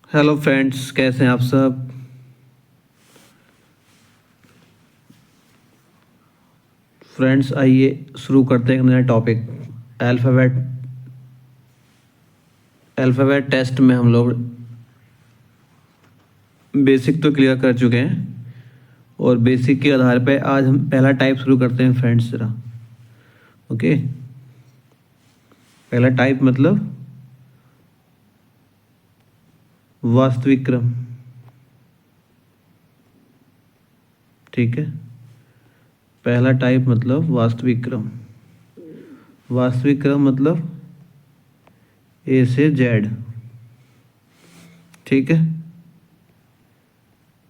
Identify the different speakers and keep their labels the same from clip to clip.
Speaker 1: Hello friends, कैसे हैं आप सब। फ्रेंड्स, आइए शुरू करते हैं एक नया टॉपिक। अल्फ़ाबेट अल्फ़ाबेट टेस्ट में हम लोग बेसिक तो क्लियर कर चुके हैं और बेसिक के आधार पे आज हम पहला टाइप शुरू करते हैं फ्रेंड्स ज़रा। ओके, पहला टाइप मतलब वास्तविक क्रम। ठीक है, पहला टाइप मतलब वास्तविक क्रम। वास्तविक क्रम मतलब ए से जेड। ठीक है,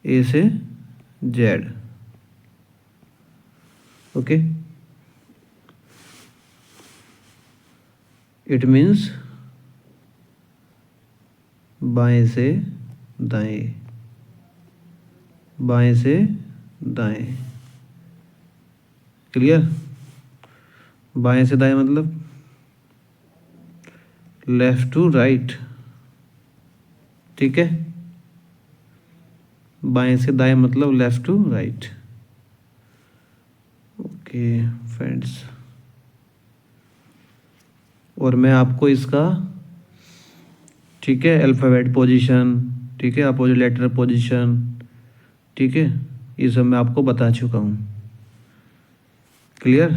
Speaker 1: ए से जेड। ओके, इट मीन्स बाएं से दाएं, बाएं से दाएं। क्लियर। बाएं से दाएं मतलब लेफ्ट टू राइट। ठीक है, बाएं से दाएं मतलब left to right. Okay friends, और मैं आपको इसका, ठीक है, अल्फ़ाबेट पोजीशन, ठीक है, अपोजिट लेटर पोजीशन, ठीक है, ये सब मैं आपको बता चुका हूँ। क्लियर।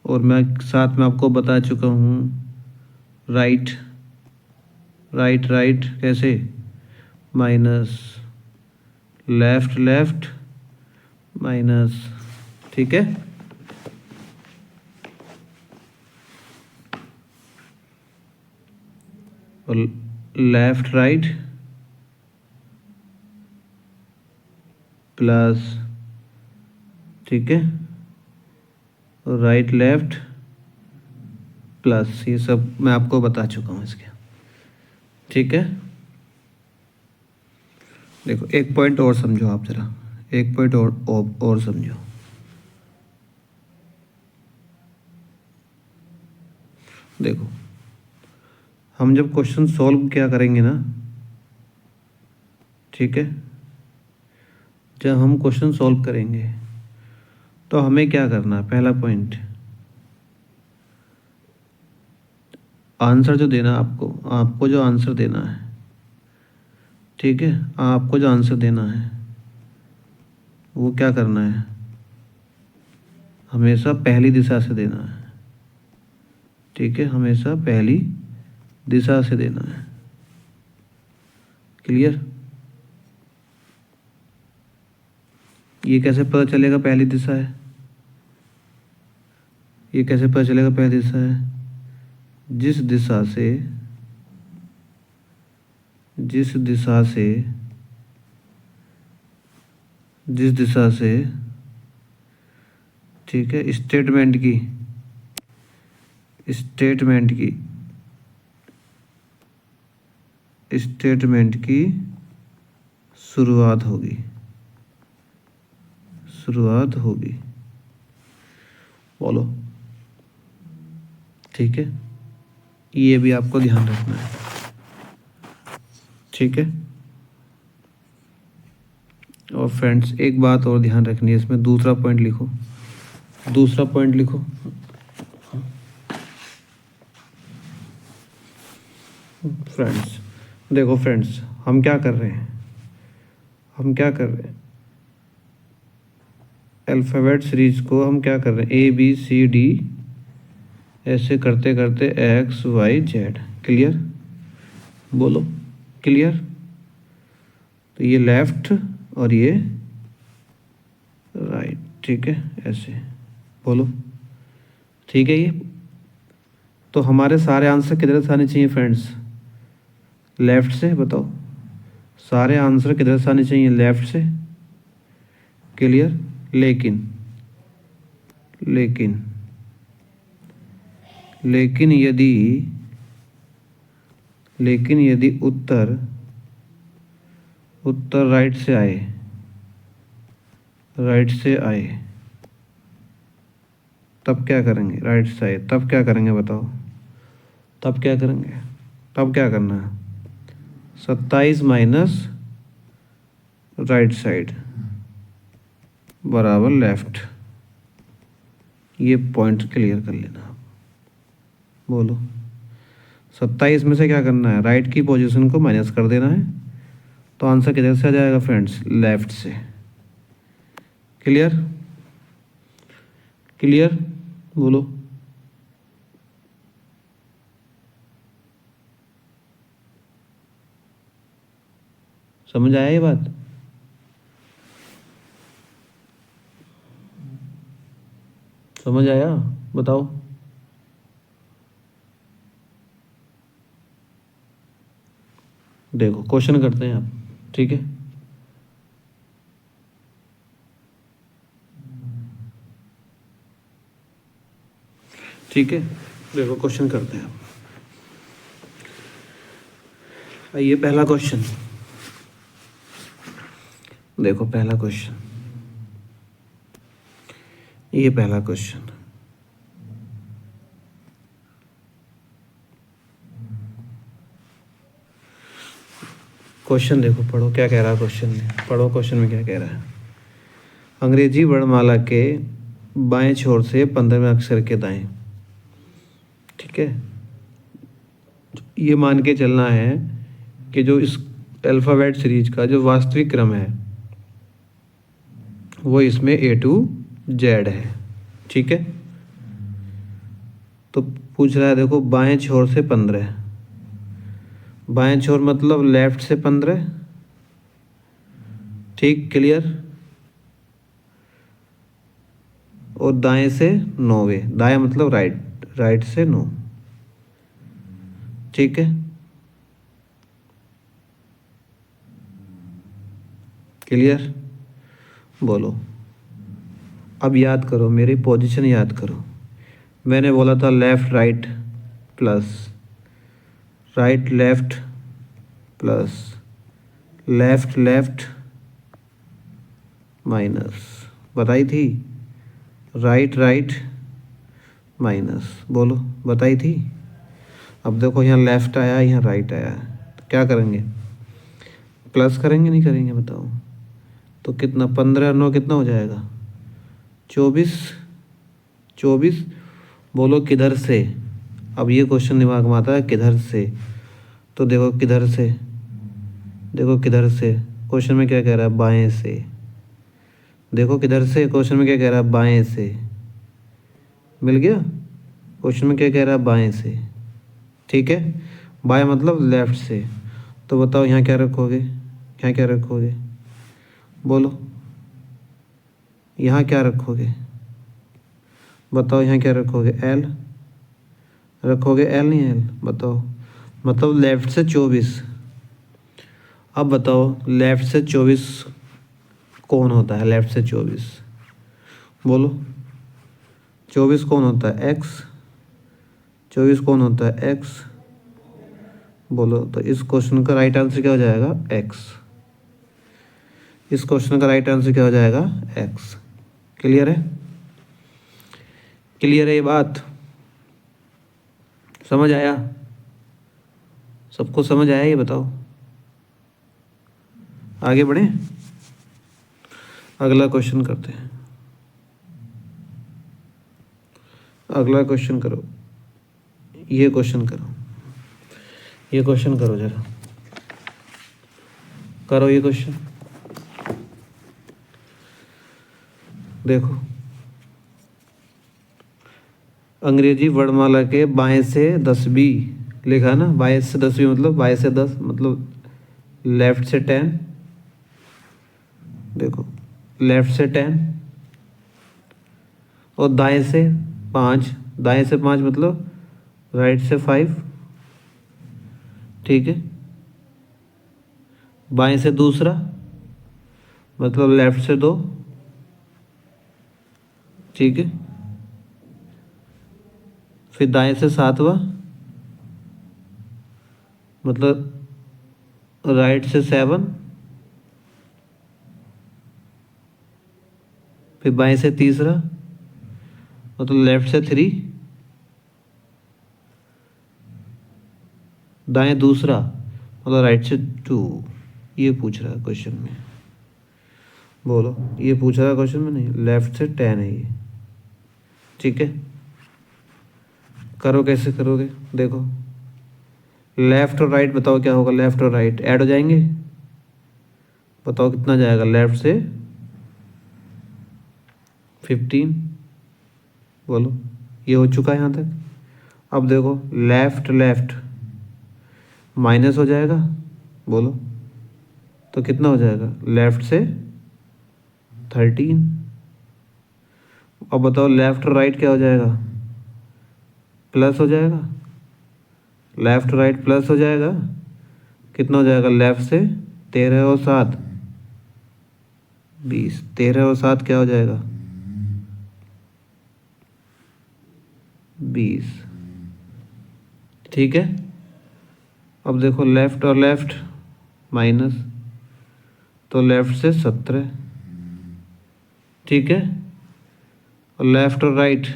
Speaker 1: और मैं साथ में आपको बता चुका हूँ राइट राइट राइट कैसे, माइनस, लेफ्ट लेफ्ट माइनस। ठीक है, और लेफ्ट राइट प्लस, ठीक है, और राइट लेफ्ट प्लस, ये सब मैं आपको बता चुका हूँ इसके। ठीक है, देखो एक पॉइंट और समझो आप ज़रा, एक पॉइंट और समझो। देखो, हम जब क्वेश्चन सॉल्व क्या करेंगे ना, ठीक है, जब हम क्वेश्चन सॉल्व करेंगे तो हमें क्या करना है, पहला पॉइंट, आंसर जो देना आपको आपको जो आंसर देना है, ठीक है, आपको जो आंसर देना है वो क्या करना है, हमेशा पहली दिशा से देना है। ठीक है, हमेशा पहली दिशा से देना है। क्लियर। ये कैसे पता चलेगा पहली दिशा है, ये कैसे पता चलेगा पहली दिशा है, जिस दिशा से, जिस दिशा से, जिस दिशा से, ठीक है, स्टेटमेंट की, स्टेटमेंट की, स्टेटमेंट की शुरुआत होगी, शुरुआत होगी। बोलो। ठीक है, ये भी आपको ध्यान रखना है। ठीक है, और फ्रेंड्स एक बात और ध्यान रखनी है इसमें, दूसरा पॉइंट लिखो, दूसरा पॉइंट लिखो। फ्रेंड्स देखो, फ्रेंड्स हम क्या कर रहे हैं, हम क्या कर रहे हैं, अल्फ़ाबेट सीरीज को हम क्या कर रहे हैं, ए बी सी डी ऐसे करते करते एक्स वाई जेड। क्लियर। बोलो क्लियर। तो ये लेफ्ट और ये राइट। ठीक है, ऐसे बोलो। ठीक है, ये तो हमारे सारे आंसर किधर से आने चाहिए फ्रेंड्स, लेफ्ट से। बताओ, सारे आंसर किधर से आने चाहिए, लेफ्ट से। क्लियर। लेकिन लेकिन लेकिन यदि लेकिन यदि उत्तर उत्तर राइट से आए, राइट से आए, तब क्या करेंगे, राइट से आए तब क्या करेंगे बताओ, तब क्या करेंगे, तब क्या करना है, 27 माइनस राइट साइड बराबर लेफ्ट। ये पॉइंट क्लियर कर लेना आप। बोलो 27 में से क्या करना है, राइट की पोजीशन को माइनस कर देना है, तो आंसर किधर से आ जाएगा फ्रेंड्स, लेफ्ट से। क्लियर क्लियर बोलो। समझ आया ये बात? समझ आया? बताओ। देखो क्वेश्चन करते हैं आप, ठीक है। ठीक है, देखो क्वेश्चन करते हैं आप। आइए पहला क्वेश्चन, देखो पहला क्वेश्चन, ये पहला क्वेश्चन। क्वेश्चन देखो, पढ़ो क्या कह रहा है क्वेश्चन में, पढ़ो क्वेश्चन में क्या कह रहा है। अंग्रेजी वर्णमाला के बाएं छोर से 15वें अक्षर के दाएं, ठीक है। ये मान के चलना है कि जो इस अल्फ़ाबेट सीरीज का जो वास्तविक क्रम है वो इसमें A to Z है, ठीक है। तो पूछ रहा है, देखो बाएं छोर से 15, बाएं छोर मतलब लेफ्ट से 15, ठीक, क्लियर। और दाएं से 9, दाएं मतलब राइट, राइट से 9, ठीक है। क्लियर बोलो। अब याद करो, मेरी पोजीशन याद करो। मैंने बोला था left right plus, right left plus, left left minus, बताई थी। राइट राइट माइनस, बोलो बताई थी। अब देखो यहाँ लेफ़्ट आया, यहाँ राइट आया, तो क्या करेंगे, प्लस करेंगे नहीं करेंगे बताओ। तो कितना, 15 9 कितना हो जाएगा, 24, 24। बोलो किधर से, अब ये क्वेश्चन दिमाग में आता है किधर से। तो देखो किधर से, देखो किधर से, क्वेश्चन में क्या कह रहा है, बाएं से। देखो किधर से, क्वेश्चन में क्या कह रहा है, बाएं से। मिल गया, क्वेश्चन में क्या कह रहा है, बाएं से, ठीक है। बाएं मतलब लेफ्ट से। तो बताओ यहाँ क्या रखोगे, यहाँ क्या रखोगे, बोलो यहाँ क्या रखोगे, बताओ यहाँ क्या रखोगे, एल रखोगे, एल नहीं एल, बताओ। मतलब लेफ्ट से 24। अब बताओ लेफ्ट से 24 कौन होता है, लेफ्ट से 24 बोलो। 24 कौन होता है, एक्स। 24 कौन होता है, एक्स, बोलो। तो इस क्वेश्चन का राइट आंसर क्या हो जाएगा, एक्स। इस क्वेश्चन का राइट आंसर क्या हो जाएगा, एक्स। क्लियर है, क्लियर है ये बात, समझ आया, सबको समझ आया, ये बताओ। आगे बढ़े, अगला क्वेश्चन करते हैं। अगला क्वेश्चन करो, ये क्वेश्चन करो, ये क्वेश्चन करो जरा, करो ये क्वेश्चन। देखो अंग्रेजी वर्णमाला के बाएं से 10वीं लिखा ना, बाएं से 10वीं मतलब बाएं से 10 मतलब लेफ्ट से 10। देखो लेफ्ट से 10 और दाएं से 5, दाएं से 5 मतलब राइट से 5, ठीक है। बाएं से दूसरा मतलब लेफ्ट से 2, ठीक है। फिर दाएं से 7वां मतलब राइट से 7, फिर बाएं से तीसरा मतलब लेफ्ट से 3, दाएं दूसरा मतलब राइट से 2, ये पूछ रहा है क्वेश्चन में। बोलो, ये पूछ रहा है क्वेश्चन में, नहीं, लेफ्ट से 10 है ये। ठीक है, करो, कैसे करोगे देखो, लेफ्ट और राइट बताओ क्या होगा, लेफ्ट और राइट ऐड हो जाएंगे, बताओ कितना जाएगा लेफ्ट से 15, बोलो, ये हो चुका है यहाँ तक। अब देखो लेफ्ट लेफ्ट माइनस हो जाएगा, बोलो, तो कितना हो जाएगा लेफ्ट से 13। अब बताओ लेफ्ट और राइट क्या हो जाएगा, प्लस हो जाएगा, लेफ्ट राइट प्लस हो जाएगा, कितना हो जाएगा लेफ्ट से 13 और 7 20, 13 और 7 क्या हो जाएगा 20। ठीक है, अब देखो लेफ्ट और लेफ्ट माइनस, तो लेफ्ट से 17, ठीक है, और लेफ्ट और राइट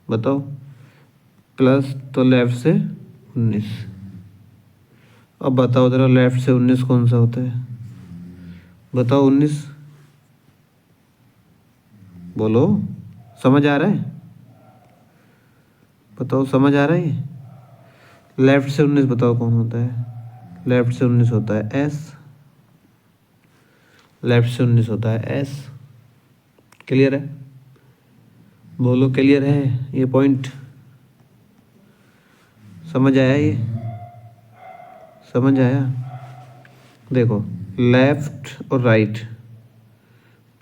Speaker 1: बताओ प्लस, तो लेफ्ट से 19। अब बताओ ज़रा लेफ्ट से 19 कौन सा होता है, बताओ 19, बोलो, समझ आ रहा है, बताओ समझ आ रहा है ये, लेफ्ट से 19 बताओ कौन होता है, लेफ्ट से 19 होता है एस, लेफ्ट से 19 होता है एस। क्लियर है, बोलो क्लियर है, ये पॉइंट समझ आया, ये समझ आया। देखो लेफ्ट और राइट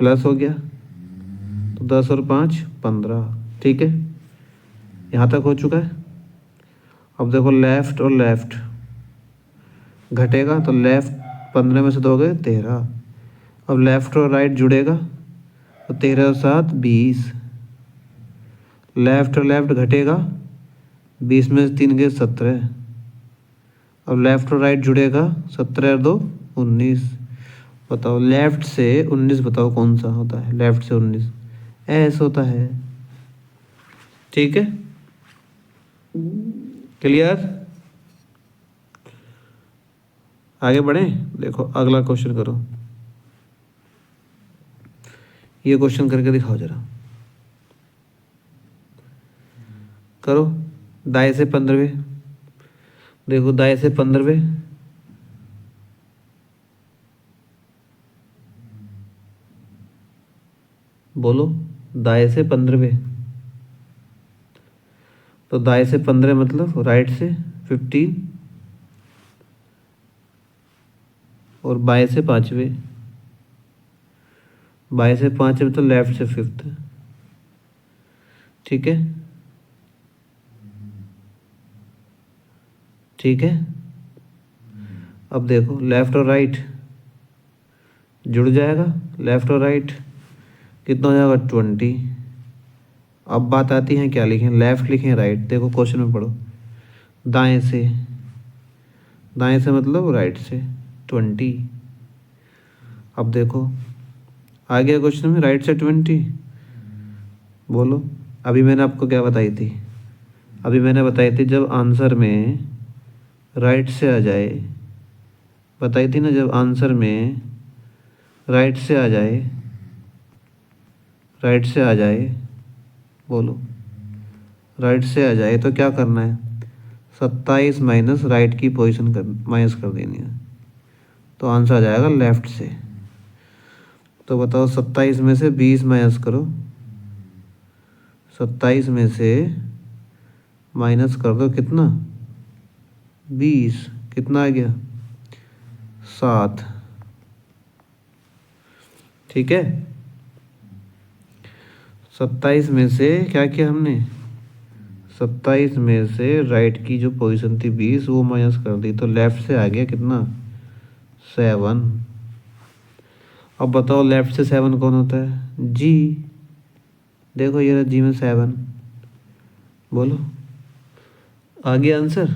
Speaker 1: प्लस हो गया, तो 10 और 5 15, ठीक है, यहाँ तक हो चुका है। अब देखो लेफ्ट और लेफ्ट घटेगा, तो लेफ्ट 15 में से 2 गए 13, अब लेफ्ट और राइट जुड़ेगा, तो 13 और 7 20, लेफ्ट और लेफ्ट घटेगा, 20 में से 3 गए 17, अब लेफ्ट और राइट जुड़ेगा, 17 और 2 19। बताओ लेफ्ट से 19 बताओ कौन सा होता है, लेफ्ट से 19 एस होता है। ठीक है, क्लियर, आगे बढ़े, देखो अगला क्वेश्चन करो, ये क्वेश्चन करके दिखाओ जरा, करो, दाएं से 15वें, देखो दाएं से 15वें, बोलो दाएं से 15वें, तो दाएं से 15 मतलब राइट से 15 और बाएं से 5वें, बाएं से 5वें तो लेफ्ट से 5th, ठीक है, ठीक है। अब देखो लेफ्ट और राइट जुड़ जाएगा, लेफ्ट और राइट कितना हो जाएगा 20। अब बात आती है क्या लिखें, लेफ्ट लिखें राइट, देखो क्वेश्चन में पढ़ो, दाएं से, दाएं से मतलब राइट से 20। अब देखो आ गया क्वेश्चन में राइट से 20, बोलो, अभी मैंने आपको क्या बताई थी, अभी मैंने बताई थी जब आंसर में राइट से आ जाए, बताई थी ना, जब आंसर में राइट से आ जाए, राइट से आ जाए, बोलो, राइट से आ जाए तो क्या करना है, 27 माइनस राइट की पोजीशन कर माइनस कर देनी है, तो आंसर आ जाएगा लेफ्ट से। तो बताओ 27 में से 20 माइनस करो, 27 में से माइनस कर दो कितना 20, कितना आ गया 7, ठीक है। 27 में से क्या किया हमने, 27 में से राइट की जो पोजीशन थी 20 वो माइनस कर दी, तो लेफ्ट से आ गया कितना 7। अब बताओ लेफ्ट से 7 कौन होता है, जी, देखो ये जी में 7, बोलो आ गया आंसर।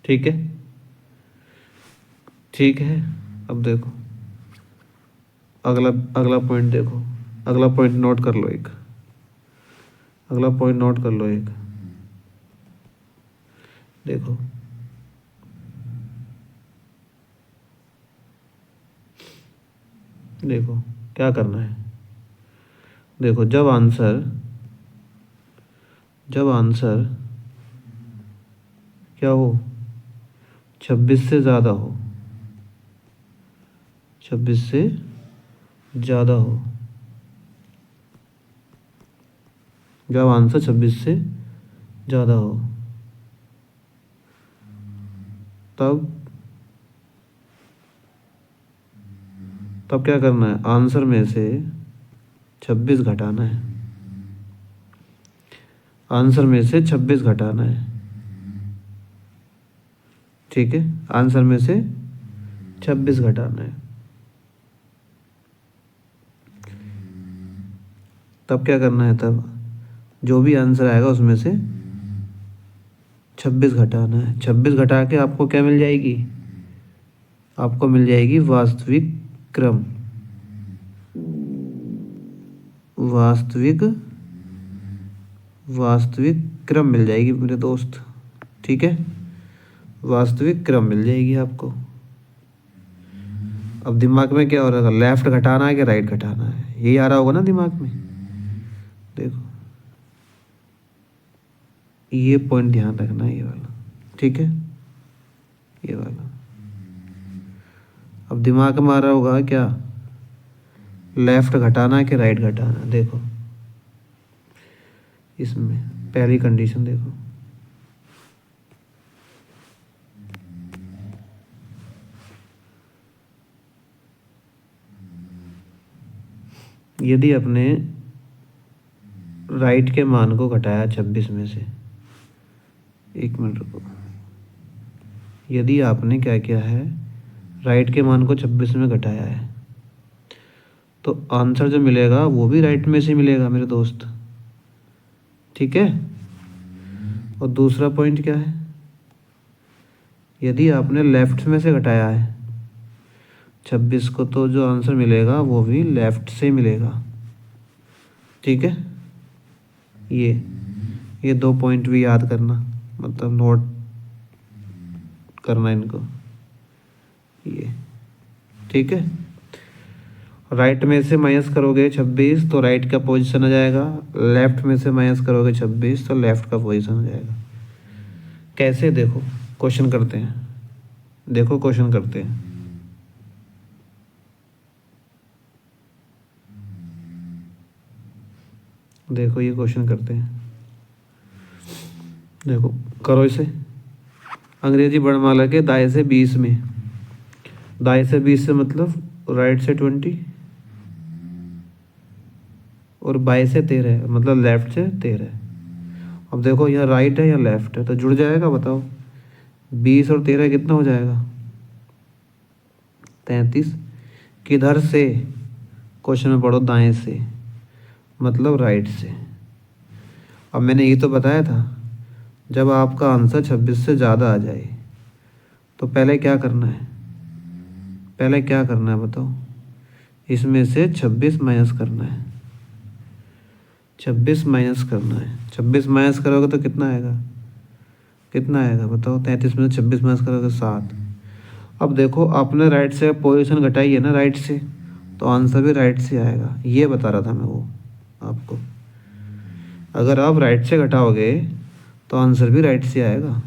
Speaker 1: ठीक है, ठीक है। अब देखो अगला अगला पॉइंट देखो, अगला पॉइंट नोट कर लो एक, अगला पॉइंट नोट कर लो एक, देखो देखो क्या करना है। देखो जब आंसर क्या हो, 26 से ज़्यादा हो, 26 से ज़्यादा हो, जब आंसर 26 से ज़्यादा हो तब क्या करना है, आंसर में से 26 घटाना है, आंसर में से 26 घटाना है। ठीक है, आंसर में से 26 घटाना है। तब क्या करना है, तब जो भी आंसर आएगा उसमें से 26 घटाना है। 26 घटा के आपको क्या मिल जाएगी, आपको मिल जाएगी वास्तविक क्रम, वास्तविक क्रम मिल जाएगी मेरे दोस्त। ठीक है, वास्तविक क्रम मिल जाएगी आपको। अब दिमाग में क्या हो रहा है, लेफ्ट घटाना है कि राइट घटाना है, यही आ रहा होगा ना दिमाग में। देखो ये पॉइंट ध्यान रखना है, ये वाला। ठीक है, ये वाला। अब दिमाग में आ रहा होगा क्या, लेफ्ट घटाना है कि राइट घटाना है। देखो इसमें पहली कंडीशन देखो, यदि अपने राइट के मान को घटाया 26 में से, एक मिनट रुको, यदि आपने क्या किया है, राइट के मान को 26 में घटाया है तो आंसर जो मिलेगा वो भी राइट में से मिलेगा मेरे दोस्त। ठीक है, और दूसरा पॉइंट क्या है, यदि आपने लेफ्ट में से घटाया है 26 को तो जो आंसर मिलेगा वो भी लेफ्ट से मिलेगा। ठीक है, ये 2 पॉइंट भी याद करना, मतलब नोट करना इनको, ये। ठीक है, राइट में से माइनस करोगे 26 तो राइट का पोजीशन आ जाएगा, लेफ्ट में से माइनस करोगे 26 तो लेफ्ट का पोजीशन आ जाएगा। कैसे, देखो क्वेश्चन करते हैं, देखो क्वेश्चन करते हैं। देखो ये क्वेश्चन करते हैं, देखो करो इसे। अंग्रेजी वर्णमाला के दाएं से 20 में, दाएं से 20 से मतलब राइट से 20 और बाएं से 13 मतलब लेफ्ट से 13। अब देखो यहाँ राइट है या लेफ्ट है तो जुड़ जाएगा, बताओ 20 और 13 कितना हो जाएगा, 33। किधर से, क्वेश्चन में पढ़ो दाएं से मतलब राइट से। अब मैंने ये तो बताया था जब आपका आंसर 26 से ज़्यादा आ जाए तो पहले क्या करना है, पहले क्या करना है बताओ, इसमें से 26 माइनस करना है, 26 माइनस करना है। 26 माइनस करोगे तो कितना आएगा, कितना आएगा बताओ, 33 में से 26 माइनस करोगे 7। अब देखो आपने राइट से पोजीशन घटाई है ना राइट से, तो आंसर भी राइट से आएगा, ये बता रहा था मैं वो आपको। अगर आप राइट से घटाओगे तो आंसर भी राइट से आएगा,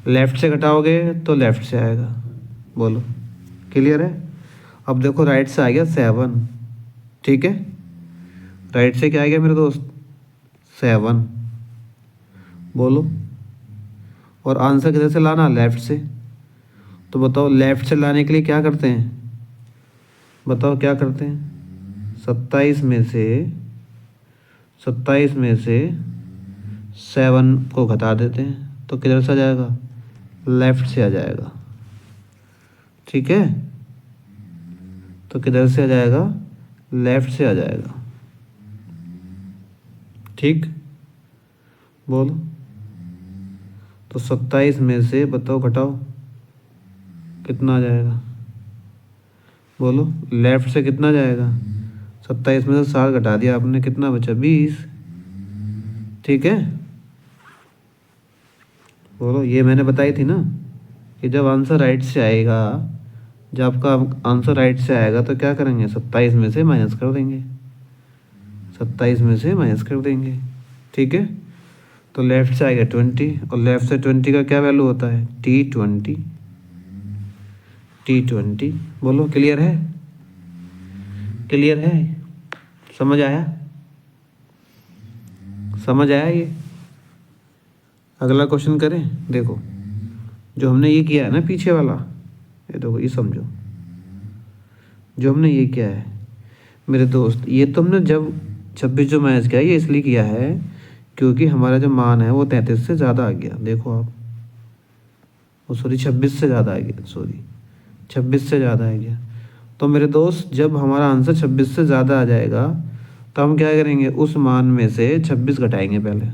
Speaker 1: लेफ़्ट से घटाओगे तो लेफ़्ट से आएगा। बोलो क्लियर है। अब देखो राइट से आ गया 7, ठीक है, राइट से क्या आ गया मेरे दोस्त, 7। बोलो, और आंसर किधर से लाना, लेफ़्ट से। तो बताओ लेफ़्ट से लाने के लिए क्या करते हैं, बताओ क्या करते हैं, 27 में से 7 को घटा देते हैं तो किधर से आ जाएगा, लेफ़्ट से आ जाएगा। ठीक है, तो किधर से आ जाएगा, लेफ़्ट से आ जाएगा। ठीक, बोलो, तो 27 में से बताओ घटाओ कितना आ जाएगा, बोलो लेफ़्ट से कितना जाएगा, 27 में से 7 घटा दिया आपने, कितना बचा 20। ठीक है, बोलो। ये मैंने बताई थी ना कि जब आंसर राइट से आएगा, जब आपका आंसर राइट से आएगा तो क्या करेंगे, 27 में से माइनस कर देंगे, 27 में से माइनस कर देंगे। ठीक है, तो लेफ्ट से आएगा 20, और लेफ्ट से 20 का क्या वैल्यू होता है, T20। T20 बोलो, क्लियर है, क्लियर है, समझ आया, समझ आया ये। अगला क्वेश्चन करें। देखो जो हमने ये किया है ना पीछे वाला, ये देखो, ये समझो, जो हमने ये किया है मेरे दोस्त, ये तो हमने जब 26 जो मैच किया ये इसलिए किया है क्योंकि हमारा जो मान है वो 33 से ज़्यादा आ गया। देखो आप, वो सॉरी 26 से ज़्यादा आ गया, सॉरी 26 से ज़्यादा आ गया। तो मेरे दोस्त जब हमारा आंसर 26 से ज़्यादा आ जाएगा तो हम क्या करेंगे, उस मान में से 26 घटाएंगे पहले।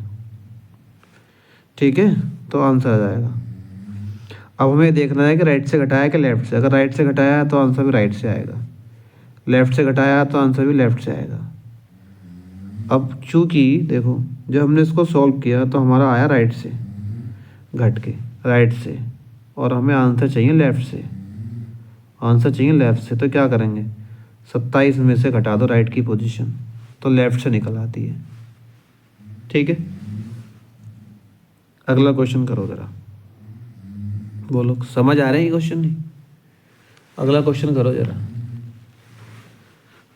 Speaker 1: ठीक है, तो आंसर आ जाएगा। अब हमें देखना है कि राइट से घटाया कि लेफ्ट से। अगर राइट से घटाया तो आंसर भी राइट से आएगा, लेफ्ट से घटाया तो आंसर भी लेफ्ट से आएगा। अब चूंकि देखो जब हमने इसको सॉल्व किया तो हमारा आया राइट से घट के, राइट से, और हमें आंसर चाहिए लेफ़्ट से, आंसर चाहिए लेफ़्ट से। तो क्या करेंगे, 27 में से घटा दो राइट की पोजीशन, तो लेफ़्ट से निकल आती है। ठीक है, अगला क्वेश्चन करो ज़रा, बोलो समझ आ रहे हैं ये क्वेश्चन, नहीं? अगला क्वेश्चन करो ज़रा,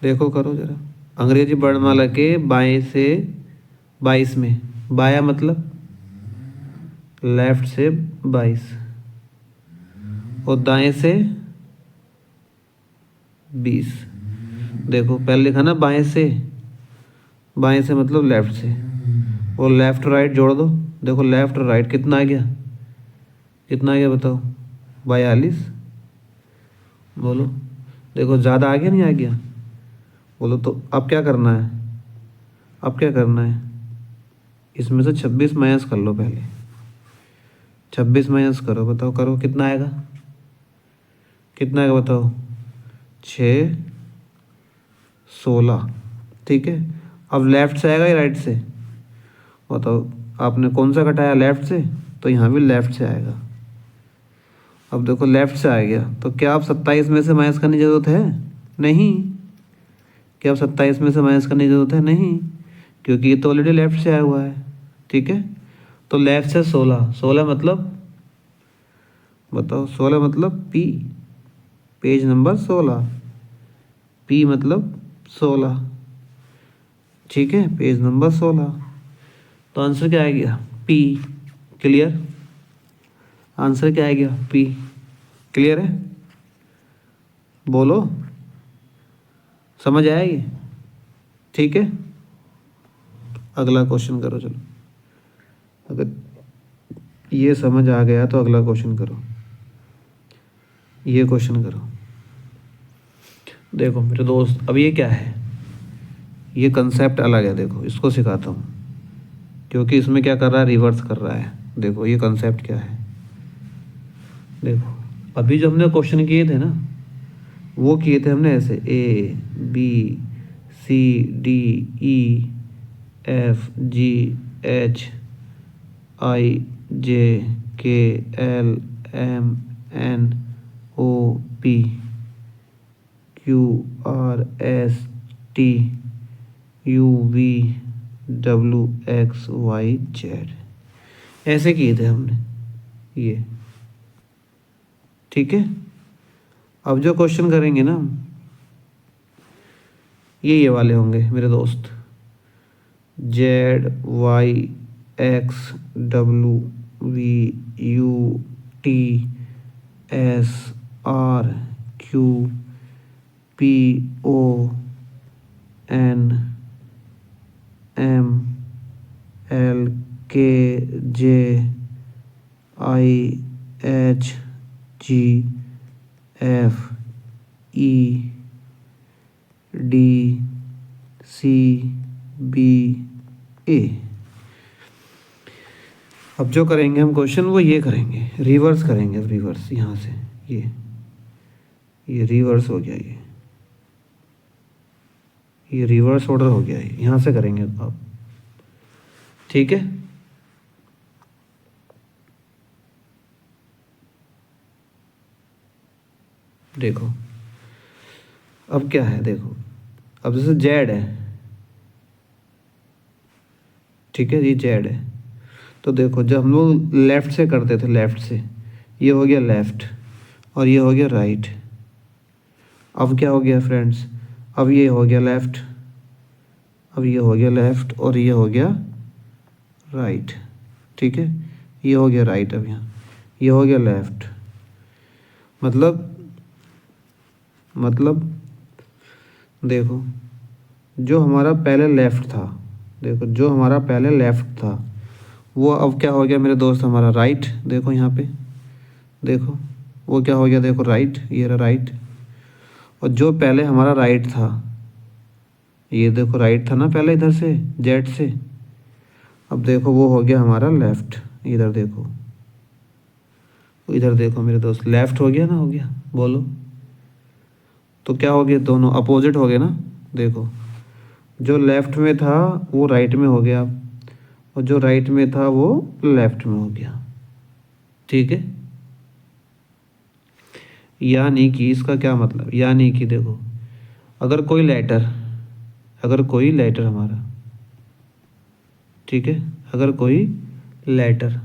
Speaker 1: देखो करो ज़रा। अंग्रेजी वर्णमाला के बाएं से 22 में, बाया मतलब लेफ्ट से 22 और दाएं से 20। देखो पहले लिखा ना बाएं से, बाएं से मतलब लेफ्ट से, और लेफ्ट राइट जोड़ दो। देखो लेफ्ट और राइट कितना आ गया, कितना आ गया बताओ, 42। बोलो, देखो ज़्यादा आ गया नहीं आ गया, बोलो। तो अब क्या करना है, अब क्या करना है, इसमें से 26 माइनस कर लो पहले, 26 माइनस करो, बताओ करो कितना आएगा, कितना आएगा बताओ, 6 16। ठीक है, अब लेफ़्ट से आएगा या राइट से, बताओ। आपने कौन सा घटाया, लेफ़्ट से, तो यहाँ भी लेफ़्ट से आएगा। अब देखो लेफ़्ट से आ गया, तो क्या आप 27 में से माइनस करने की ज़रूरत है, नहीं। क्या आप 27 में से माइनस करने की ज़रूरत है, नहीं, क्योंकि ये तो ऑलरेडी लेफ़्ट से आया हुआ है। ठीक है, तो लेफ़्ट से 16, 16 मतलब बताओ, 16 मतलब पी, पेज नंबर 16, पी मतलब 16। ठीक है, पेज नंबर 16, तो आंसर क्या आ गया, पी। क्लियर, आंसर क्या आ गया, पी। क्लियर है, बोलो समझ आया ये। ठीक है, अगला क्वेश्चन करो चलो। अगर ये समझ आ गया तो अगला क्वेश्चन करो, ये क्वेश्चन करो। देखो मेरे दोस्त, अब ये क्या है, ये कंसेप्ट अलग है। देखो इसको सिखाता हूँ, क्योंकि इसमें क्या कर रहा है, रिवर्स कर रहा है। देखो ये कंसेप्ट क्या है, देखो अभी जो हमने क्वेश्चन किए थे ना, वो किए थे हमने ऐसे, A B C D E F G H I J K L M N O P Q R S T U V W X Y Z, ऐसे किए थे हमने ये। ठीक है, अब जो क्वेश्चन करेंगे ना, ये वाले होंगे मेरे दोस्त, Z Y X W V U T S R Q P O N M L K J I H G F E D C B A। अब जो करेंगे हम क्वेश्चन वो ये करेंगे, रिवर्स करेंगे। अब रिवर्स यहाँ से, ये रिवर्स हो गया, ये रिवर्स ऑर्डर हो गया, ये यहाँ से करेंगे अब। ठीक है। देखो अब क्या है, देखो अब जैसे जेड है, ठीक है, ये जेड है। तो देखो जब हम लोग लेफ़्ट से करते थे, लेफ़्ट से, ये हो गया लेफ़्ट और ये हो गया राइट। अब क्या हो गया फ्रेंड्स, अब ये हो गया लेफ़्ट, अब ये हो गया लेफ़्ट और ये हो गया राइट, ठीक है। ये हो गया राइट, अब यहाँ ये हो गया लेफ़्ट। मतलब देखो जो हमारा पहले लेफ़्ट था, देखो जो हमारा पहले लेफ़्ट था वो अब क्या हो गया मेरे दोस्त, हमारा राइट। देखो यहाँ पे देखो वो क्या हो गया, देखो राइट, ये रहा राइट। और जो पहले हमारा राइट था, ये देखो राइट था ना पहले इधर से जेड से, अब देखो वो हो गया हमारा लेफ़्ट। इधर देखो, इधर देखो मेरे दोस्त, लेफ़्ट हो गया ना, हो गया, बोलो। तो क्या हो गया, दोनों अपोजिट हो गए ना। देखो जो लेफ़्ट में था वो राइट में हो गया और जो राइट में था वो लेफ़्ट में हो गया, ठीक है। यानी कि इसका क्या मतलब, यानी कि देखो अगर कोई लेटर, अगर कोई लेटर हमारा, ठीक है, अगर कोई लेटर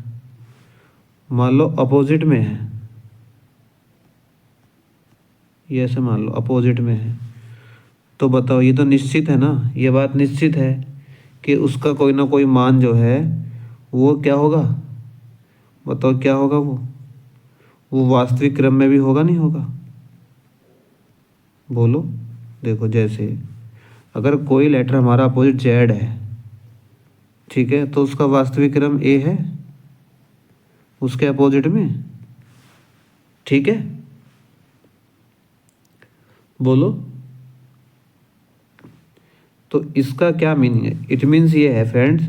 Speaker 1: मान लो अपोजिट में है, ये ऐसे मान लो अपोजिट में है, तो बताओ ये तो निश्चित है ना, ये बात निश्चित है कि उसका कोई ना कोई मान जो है वो क्या होगा, बताओ क्या होगा, वो वास्तविक क्रम में भी होगा नहीं होगा, बोलो। देखो जैसे अगर कोई लेटर हमारा अपोजिट जेड है, ठीक है, तो उसका वास्तविक क्रम ए है उसके अपोजिट में, ठीक है, बोलो। तो इसका क्या मीनिंग है, इट मीन्स ये है फ्रेंड्स,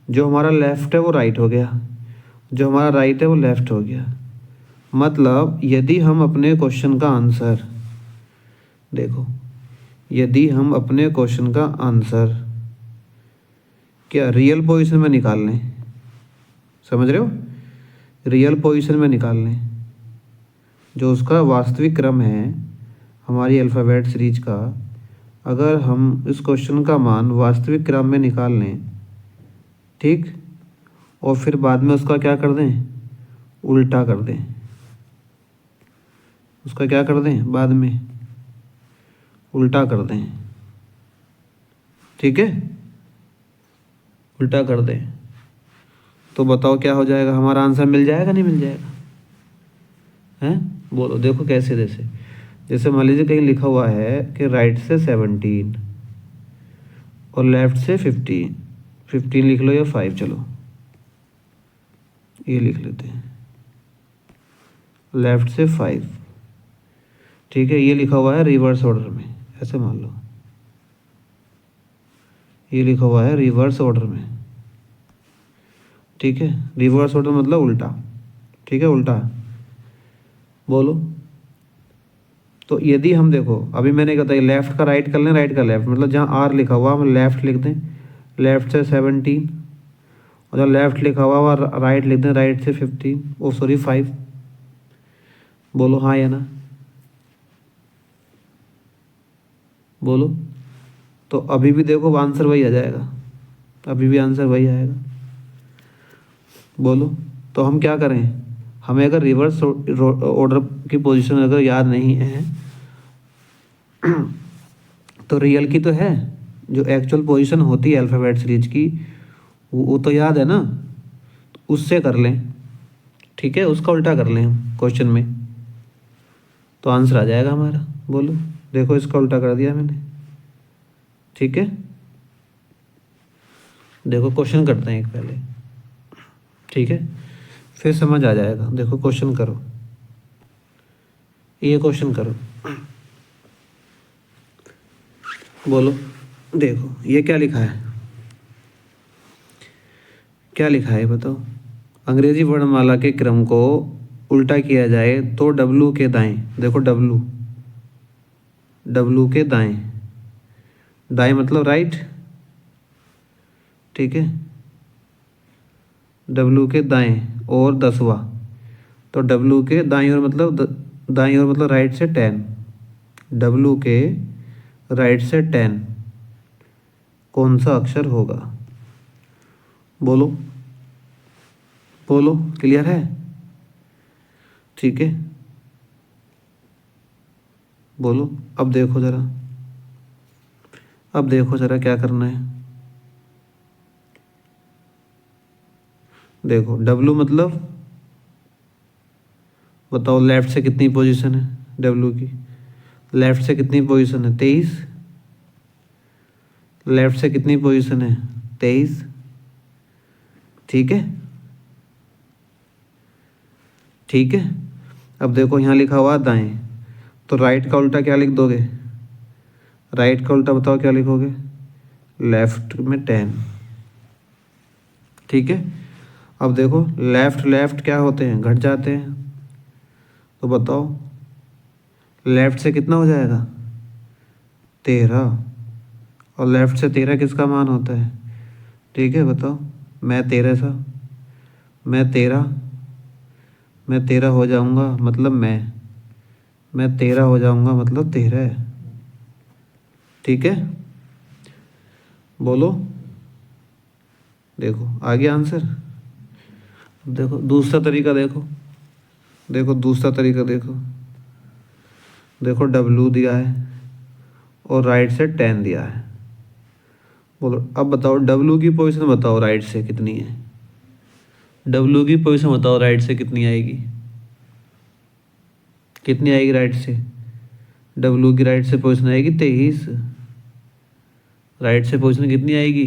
Speaker 1: जो हमारा लेफ़्ट है वो राइट हो गया, जो हमारा राइट है वो लेफ़्ट हो गया। मतलब यदि हम अपने क्वेश्चन का आंसर, देखो यदि हम अपने क्वेश्चन का आंसर क्या रियल पोजीशन में निकाल लें, समझ रहे हो, रियल पोजीशन में निकाल लें, जो उसका वास्तविक क्रम है हमारी अल्फ़ाबेट सीरीज का, अगर हम इस क्वेश्चन का मान वास्तविक क्रम में निकाल लें, ठीक, और फिर बाद में उसका क्या कर दें, उल्टा कर दें, उसका क्या कर दें, बाद में उल्टा कर दें, ठीक है, उल्टा कर दें, तो बताओ क्या हो जाएगा, हमारा आंसर मिल जाएगा नहीं मिल जाएगा, हैं, बोलो। देखो कैसे, जैसे जैसे मान लीजिए कहीं लिखा हुआ है कि राइट से 17 और लेफ़्ट से 15, 15 लिख लो या 5, चलो ये लिख लेते हैं, लेफ़्ट से 5, ठीक है, ये लिखा हुआ है रिवर्स ऑर्डर में, ऐसे मान लो ये लिखा हुआ है रिवर्स ऑर्डर में, ठीक है, रिवर्स ऑर्डर मतलब उल्टा, ठीक है, उल्टा, बोलो। तो यदि हम देखो अभी मैंने कहा था लेफ़्ट का राइट कर लें, राइट का लेफ़्ट, मतलब जहाँ आर लिखा हुआ हम लेफ़्ट लिख दें, लेफ़्ट से 17, और जहाँ लेफ़्ट लिखा हुआ वहाँ राइट लिख दें, राइट से 15, ओ सॉरी 5, बोलो हाँ या ना, बोलो। तो अभी भी देखो आंसर वही आ जाएगा, अभी भी आंसर वही आएगा, बोलो। तो हम क्या करें, हमें अगर रिवर्स ऑर्डर की पोजीशन अगर याद नहीं है तो रियल की तो है, जो एक्चुअल पोजीशन होती है अल्फ़ाबेट सीरीज की वो तो याद है ना, उससे कर लें, ठीक है, उसका उल्टा कर लें हम क्वेश्चन में, तो आंसर आ जाएगा हमारा, बोलो। देखो इसका उल्टा कर दिया मैंने, ठीक है, देखो क्वेश्चन करते हैं एक पहले, ठीक है, फिर समझ आ जाएगा। देखो क्वेश्चन करो, ये क्वेश्चन करो, बोलो। देखो ये क्या लिखा है, क्या लिखा है बताओ, अंग्रेजी वर्णमाला के क्रम को उल्टा किया जाए तो डब्लू के दाएं, देखो डब्लू, डब्लू के दाएं, दाएं मतलब राइट, ठीक है, W के दाएं और 10वां, तो W के दाएं ओर मतलब दाएं ओर मतलब राइट से 10, W के राइट से 10 कौन सा अक्षर होगा? बोलो बोलो, क्लियर है? ठीक है, बोलो। अब देखो ज़रा, अब देखो ज़रा क्या करना है। देखो W मतलब बताओ लेफ्ट से कितनी पोजीशन है W की? लेफ्ट से कितनी पोजीशन है? 23। लेफ्ट से कितनी पोजीशन है? 23। ठीक है, ठीक है। अब देखो यहाँ लिखा हुआ दाएं, तो राइट का उल्टा क्या लिख दोगे? राइट का उल्टा बताओ क्या लिखोगे? लेफ्ट में 10। ठीक है, अब देखो लेफ्ट लेफ्ट क्या होते हैं? घट जाते हैं, तो बताओ लेफ्ट से कितना हो जाएगा? 13। और लेफ्ट से 13 किसका मान होता है? ठीक है, बताओ। मैं 13 सा, मैं 13 हो जाऊंगा मतलब मैं 13 हो जाऊंगा मतलब 13 है। ठीक है, बोलो। देखो आ गया आंसर। देखो दूसरा तरीका देखो, देखो दूसरा तरीका देखो। देखो W दिया है और राइट से 10 दिया है। बोलो अब बताओ W की पोजीशन बताओ राइट से कितनी है? W की पोजीशन बताओ राइट से कितनी आएगी? कितनी आएगी राइट से? W की राइट से पोजीशन आएगी 23। राइट से पोजीशन कितनी आएगी?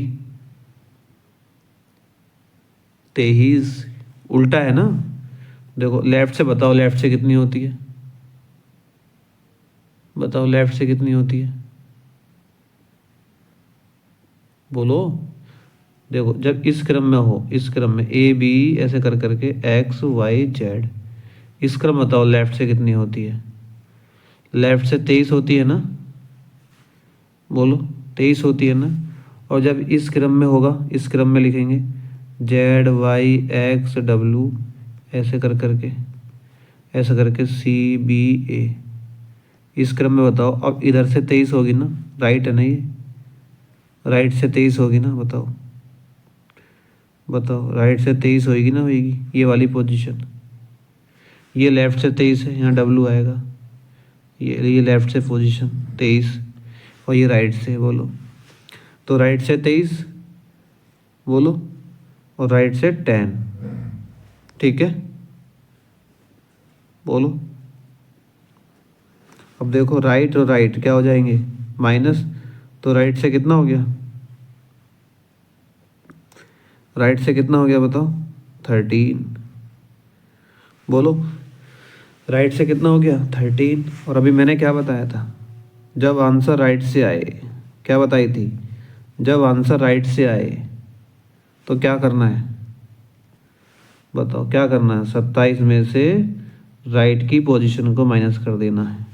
Speaker 1: 23। उल्टा है ना? देखो लेफ्ट से बताओ, लेफ्ट से कितनी होती है? बताओ लेफ्ट से कितनी होती है? बोलो। देखो जब इस क्रम में हो, इस क्रम में A B ऐसे कर करके X Y Z, इस क्रम बताओ लेफ्ट से कितनी होती है? लेफ्ट से 23 होती है ना? बोलो 23 होती है ना? और जब इस क्रम में होगा, इस क्रम में लिखेंगे Z Y X W ऐसे कर करके, ऐसे करके C B A, इस क्रम में बताओ। अब इधर से 23 होगी ना? राइट है ना ये? राइट से 23 होगी ना? बताओ बताओ, राइट से 23 होगी ना? होगी ये वाली पोजीशन। ये लेफ्ट से 23 है, यहाँ W आएगा। ये लेफ्ट से पोजीशन 23 और ये राइट से। बोलो तो राइट से 23 बोलो, और राइट से 10। ठीक है, बोलो। अब देखो राइट और राइट क्या हो जाएंगे? माइनस, तो राइट से कितना हो गया? राइट से कितना हो गया बताओ? 13। बोलो राइट से कितना हो गया? 13। और अभी मैंने क्या बताया था? जब आंसर राइट से आए, क्या बताई थी? जब आंसर राइट से आए तो क्या करना है? बताओ क्या करना है? 27 में से राइट की पोजीशन को माइनस कर देना है,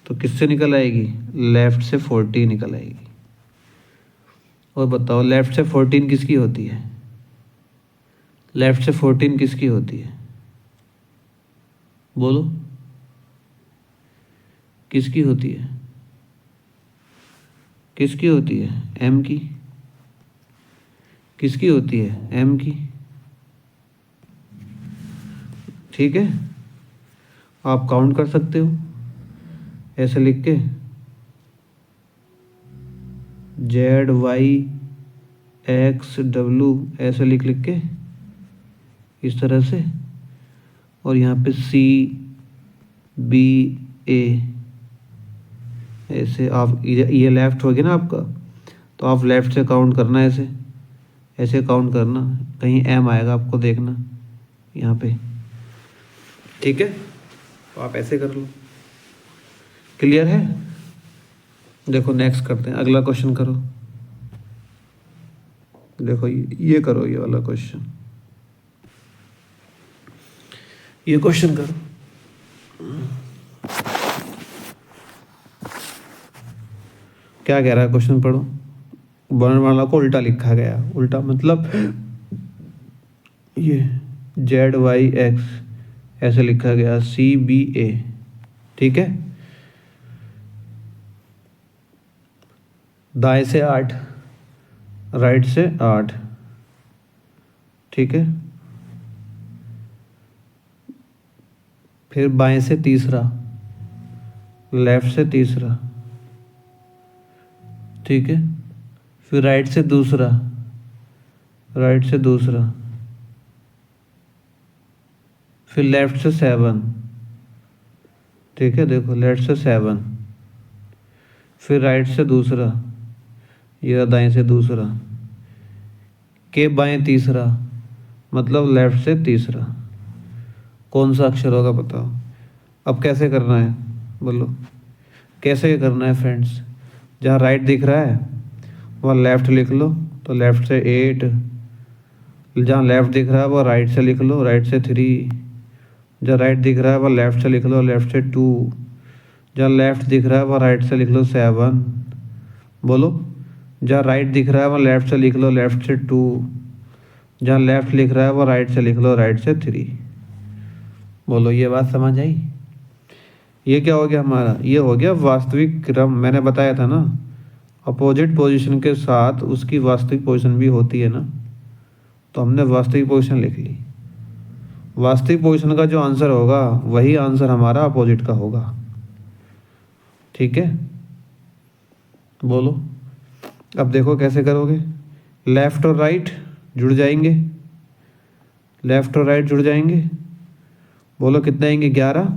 Speaker 1: तो किससे निकल आएगी? लेफ्ट से 14 निकल आएगी। और बताओ लेफ्ट से 14 किसकी होती है? लेफ्ट से 14 किसकी होती है? बोलो किसकी होती है? किसकी होती है? M की। किसकी होती है? M की। ठीक है, आप काउंट कर सकते हो ऐसे लिख के, Z Y X W ऐसे लिख लिख के इस तरह से, और यहाँ पे C B A ऐसे। आप ये लेफ्ट हो गया ना आपका, तो आप लेफ्ट से काउंट करना, ऐसे ऐसे काउंट करना, कहीं M आएगा आपको देखना यहाँ पे। ठीक है, तो आप ऐसे कर लो। क्लियर है? देखो नेक्स्ट करते हैं, अगला क्वेश्चन करो। देखो ये करो, ये वाला क्वेश्चन, ये क्वेश्चन करो। क्या कह रहा है क्वेश्चन? पढ़ो। वर्णमाला को उल्टा लिखा गया। उल्टा मतलब ये ZYX ऐसे लिखा गया CBA, ठीक है। दाएं से 8, राइट से 8, ठीक है। फिर बाएं से तीसरा, लेफ्ट से तीसरा, ठीक है। फिर राइट से दूसरा, राइट से दूसरा, फिर लेफ्ट से 7, ठीक है। देखो लेफ्ट से 7, फिर राइट से दूसरा, ये दाएं से दूसरा, के बाएं तीसरा, मतलब लेफ्ट से तीसरा। कौन सा अक्षर होगा बताओ। अब कैसे करना है बोलो, कैसे करना है फ्रेंड्स। जहाँ राइट दिख रहा है वहाँ लेफ़्ट लिख लो, तो लेफ़्ट से 8। जहाँ लेफ़्ट दिख रहा है वह राइट से लिख लो, राइट से 3। जहाँ राइट दिख रहा है वह लेफ़्ट से लिख लो, लेफ़्ट से 2। जहाँ लेफ़्ट दिख रहा है वह राइट से लिख लो 7। बोलो। जहाँ राइट दिख रहा है वह लेफ़्ट से लिख लो, लेफ़्ट से 2। जहाँ लेफ़्ट लिख रहा है वह राइट से लिख लो, राइट से 3। बोलो, ये बात समझ आई। ये क्या हो गया हमारा, ये हो गया वास्तविक क्रम। मैंने बताया था ना, अपोजिट पोजीशन के साथ उसकी वास्तविक पोजीशन भी होती है ना, तो हमने वास्तविक पोजीशन लिख ली। वास्तविक पोजीशन का जो आंसर होगा वही आंसर हमारा अपोजिट का होगा, ठीक है। बोलो, अब देखो कैसे करोगे। लेफ्ट और राइट जुड़ जाएंगे, लेफ्ट और राइट जुड़ जाएंगे। बोलो कितने आएंगे, 11।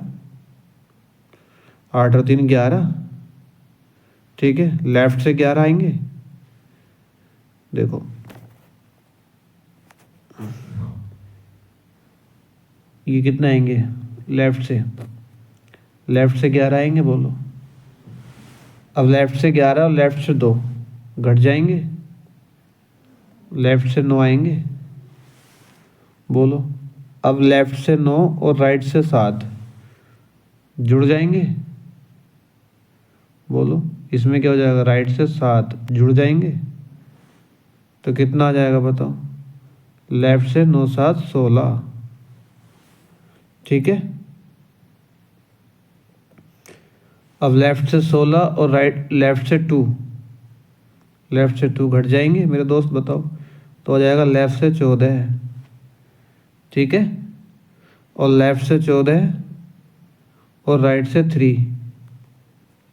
Speaker 1: 8 और 3 11, ठीक है। लेफ्ट से 11 आएंगे, देखो ये कितने आएंगे, लेफ्ट से 11 आएंगे। बोलो, अब लेफ्ट से 11 और लेफ्ट से 2 घट जाएंगे, लेफ्ट से 9 आएंगे। बोलो, अब लेफ्ट से 9 और राइट से 7 जुड़ जाएंगे। बोलो, इसमें क्या हो जाएगा, राइट से 7 जुड़ जाएंगे, तो कितना आ जाएगा बताओ। लेफ्ट से 9 7 16, ठीक है। अब लेफ्ट से 16 और राइट लेफ्ट से 2, लेफ्ट से 2 घट जाएंगे मेरे दोस्त, बताओ। तो आ जाएगा लेफ्ट से 14, ठीक है। और लेफ्ट से 14 और राइट से 3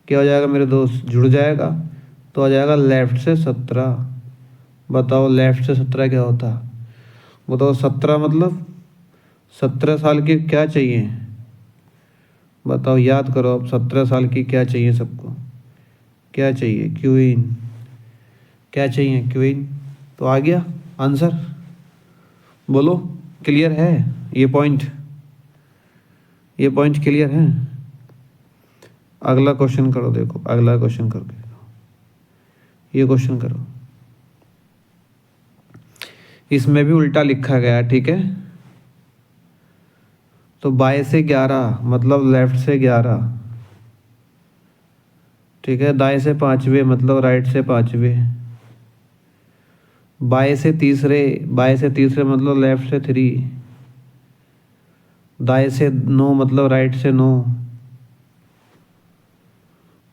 Speaker 1: क्या हो जाएगा मेरे दोस्त, जुड़ जाएगा, तो आ जाएगा लेफ्ट से 17। बताओ लेफ्ट से 17 क्या होता, बताओ। 17 मतलब 17 साल की क्या चाहिए, बताओ, याद करो। अब 17 साल की क्या चाहिए सबको, क्या चाहिए, क्वीन। क्या चाहिए, क्वीन। तो आ गया आंसर। बोलो, क्लियर है ये पॉइंट, ये पॉइंट क्लियर है। अगला क्वेश्चन करो, देखो अगला क्वेश्चन करके, ये क्वेश्चन करो। इसमें भी उल्टा लिखा गया, ठीक है। तो बाएं से 11 मतलब लेफ्ट से 11, ठीक है। दाएं से 5वें मतलब राइट से 5वें। बाएं से तीसरे मतलब लेफ्ट से 3। दाएं से 9 मतलब राइट से 9।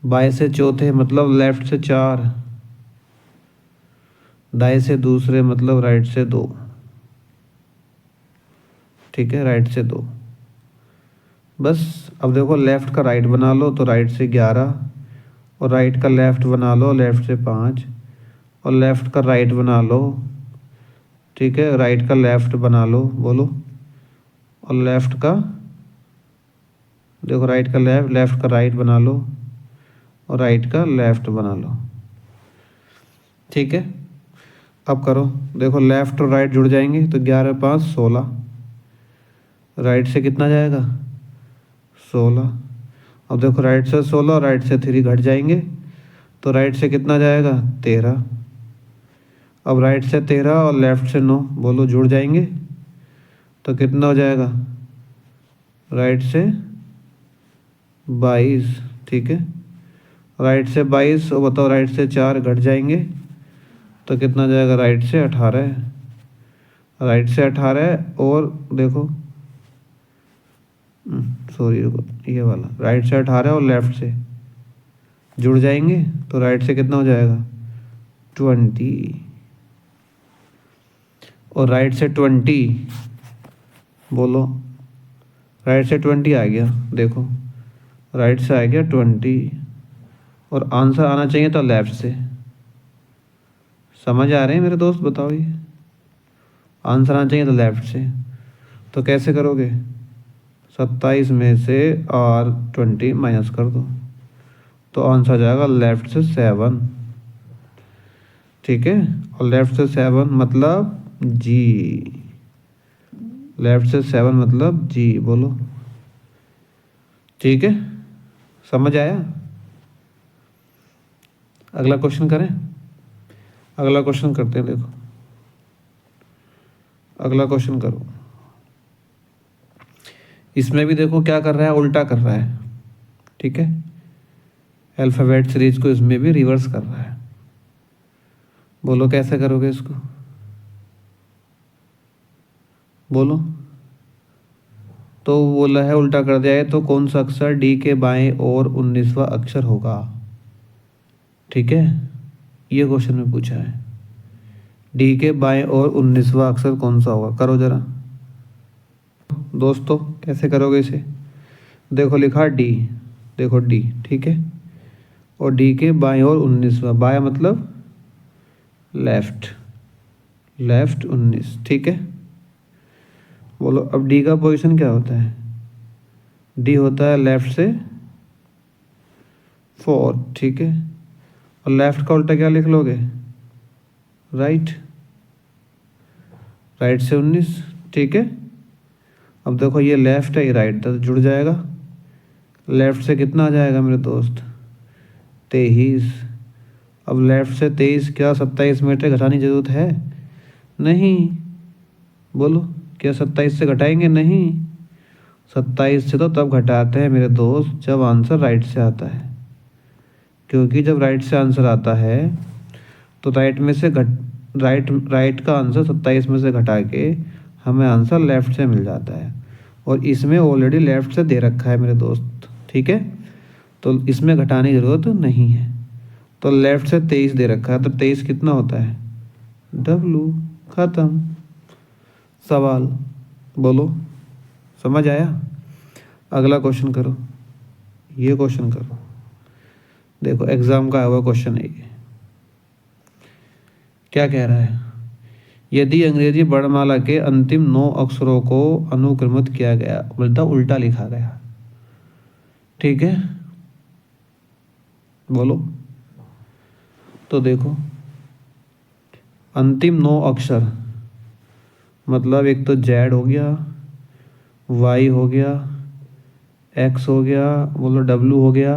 Speaker 1: बाएं से चौथे मतलब लेफ्ट से 4। दाएं से दूसरे मतलब राइट से 2, ठीक है, राइट से 2। बस अब देखो, लेफ्ट का राइट बना लो तो राइट से 11, और राइट का लेफ्ट बना लो, लेफ्ट से 5, और लेफ्ट का राइट बना लो, ठीक है, राइट का लेफ्ट बना लो। बोलो, और लेफ्ट का देखो, राइट का लेफ्ट, लेफ्ट का राइट बना लो, और राइट का लेफ्ट बना लो, ठीक है। अब करो, देखो लेफ्ट और राइट जुड़ जाएंगे, तो 11 5 16। राइट से कितना जाएगा, 16। अब देखो राइट से 16 और राइट से 3 घट जाएंगे, तो राइट से कितना जाएगा, 13। अब राइट से 13 और लेफ्ट से 9, बोलो, जुड़ जाएंगे, तो कितना हो जाएगा, राइट से 22, ठीक है। राइट से 22 और बताओ राइट से 4 घट जाएंगे, तो कितना जाएगा, राइट से 18। राइट से 18 है और देखो, सॉरी रुको, ये वाला राइट से 18 और लेफ्ट से जुड़ जाएंगे तो राइट से कितना हो जाएगा 20, और राइट से 20, बोलो राइट से 20 आ गया, देखो राइट से आ गया 20 और आंसर आना चाहिए तो लेफ्ट से। समझ आ रहे हैं मेरे दोस्त, बताओ ये आंसर आना चाहिए तो लेफ्ट से, तो कैसे करोगे 27 में से और 20 माइनस कर दो तो आंसर आ जाएगा लेफ्ट से 7, ठीक है। और लेफ्ट से 7 मतलब जी, लेफ्ट से 7 मतलब जी, बोलो ठीक है, समझ आया। अगला क्वेश्चन करें, अगला क्वेश्चन करते हैं, देखो अगला क्वेश्चन करो। इसमें भी देखो क्या कर रहा है, उल्टा कर रहा है, ठीक है। अल्फ़ाबेट सीरीज को इसमें भी रिवर्स कर रहा है, बोलो कैसे करोगे इसको, बोलो। तो बोला है उल्टा कर दिया है तो कौन सा अक्षर डी के बाएं और 19वां अक्षर होगा, ठीक है। ये क्वेश्चन में पूछा है डी के बाएं और 19वां अक्षर कौन सा होगा, करो जरा दोस्तों कैसे करोगे इसे। देखो लिखा डी, देखो डी, ठीक है, और डी के बाएं और 19वां, बाएं मतलब लेफ्ट, लेफ्ट 19, ठीक है। बोलो अब डी का पोजीशन क्या होता है, डी होता है लेफ्ट से 4, ठीक है, और लेफ्ट का उल्टा क्या लिख लोगे, राइट, राइट से 19, ठीक है। अब देखो ये लेफ्ट है, ये राइट तो जुड़ जाएगा, लेफ्ट से कितना आ जाएगा मेरे दोस्त 23। अब लेफ्ट से 23 क्या 27 मीटर घटाने की जरूरत है, नहीं, बोलो क्या 27 से घटाएंगे, नहीं, 27 से तो तब घटाते हैं मेरे दोस्त जब आंसर राइट से आता है, क्योंकि जब राइट से आंसर आता है तो राइट में से राइट का आंसर 27 में से घटा के हमें आंसर लेफ्ट से मिल जाता है, और इसमें ऑलरेडी लेफ्ट से दे रखा है मेरे दोस्त, ठीक है, तो इसमें घटाने की ज़रूरत नहीं है। तो लेफ्ट से 23 दे रखा है तो 23 कितना होता है W, ख़त्म सवाल, बोलो समझ आया। अगला क्वेश्चन करो, ये क्वेश्चन करो, देखो एग्जाम का आया हुआ क्वेश्चन है ये, क्या कह रहा है, यदि अंग्रेजी वर्णमाला के अंतिम 9 अक्षरों को अनुक्रमित किया गया, बोलता उल्टा लिखा गया, ठीक है, बोलो। तो देखो अंतिम 9 अक्षर मतलब एक तो जेड हो गया, वाई हो गया, एक्स हो गया, बोलो डब्लू हो गया,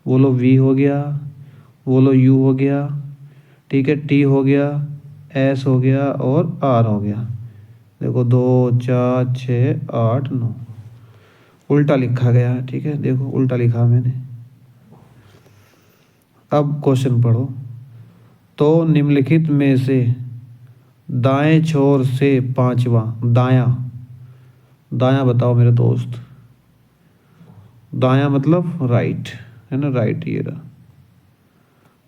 Speaker 1: बोलो वी हो गया, बोलो यू हो गया, ठीक है, टी हो गया, एस हो गया और आर हो गया। देखो 2 4 6 8 9 उल्टा लिखा गया है, ठीक है, देखो उल्टा लिखा मैंने। अब क्वेश्चन पढ़ो, तो निम्नलिखित में से दाएं छोर से 5वां, दायां, दायां बताओ मेरे दोस्त, दायां मतलब राइट है ना, राइट, ये रहा,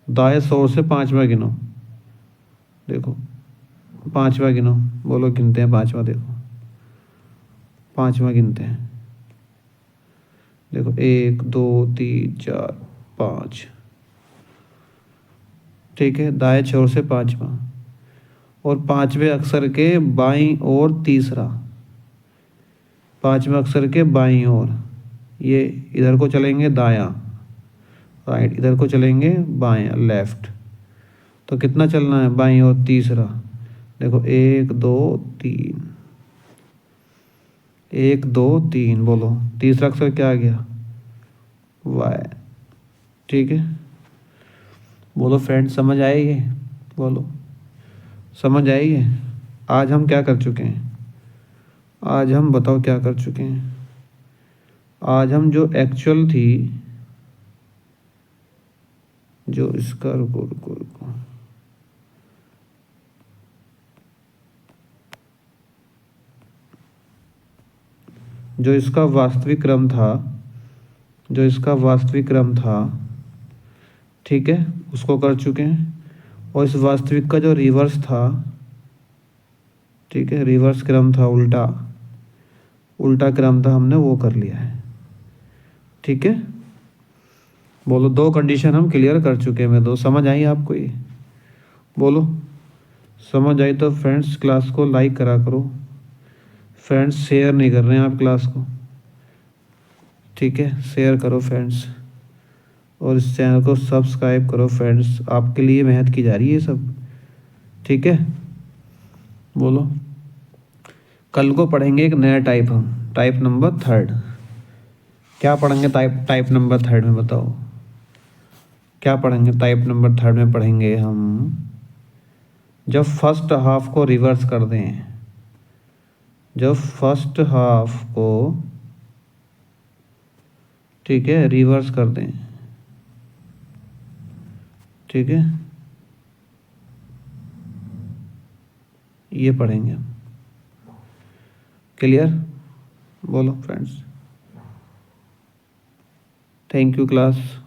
Speaker 1: दाएं छोर से 5वां गिनो, देखो 5वां गिनो, बोलो गिनते हैं 5वां, देखो 5वां गिनते हैं, देखो 1 2 3 4 5, ठीक है, दाएं छोर से 5वां, और 5वें अक्षर के बाईं ओर तीसरा, 5वें अक्षर के बाईं ओर, ये इधर को चलेंगे दायां, राइट, इधर को चलेंगे बायां, लेफ्ट, तो कितना चलना है बाईं ओर तीसरा, देखो 1 2 3, 1 2 3, बोलो तीसरा अक्षर क्या आ गया वाई, ठीक है। बोलो फ्रेंड समझ आएगी, बोलो समझ आएगी। आज हम क्या कर चुके हैं, आज हम बताओ क्या कर चुके हैं, आज हम जो एक्चुअल थी, जो इसका रुको रुको रुको, जो इसका वास्तविक क्रम था, जो इसका वास्तविक क्रम था, ठीक है, उसको कर चुके हैं। और इस वास्तविक का जो रिवर्स था, ठीक है, रिवर्स क्रम था, उल्टा उल्टा क्रम था, हमने वो कर लिया है। ठीक है, बोलो 2 कंडीशन हम क्लियर कर चुके हैं। मैं 2 समझ आई आपको ये? बोलो समझ आई तो फ्रेंड्स क्लास को लाइक करा करो। फ्रेंड्स शेयर नहीं कर रहे हैं आप क्लास को, ठीक है, शेयर करो फ्रेंड्स। और इस चैनल को सब्सक्राइब करो फ्रेंड्स, आपके लिए मेहनत की जा रही है सब। ठीक है, बोलो कल को पढ़ेंगे एक नया टाइप, हम टाइप नंबर 3। क्या पढ़ेंगे टाइप नंबर 3 में बताओ? क्या पढ़ेंगे टाइप नंबर 3 में? पढ़ेंगे हम जब फर्स्ट हाफ को रिवर्स कर दें, जब फर्स्ट हाफ को, ठीक है, रिवर्स कर दें। ठीक है, ये पढ़ेंगे। क्लियर? बोलो फ्रेंड्स। Thank you class.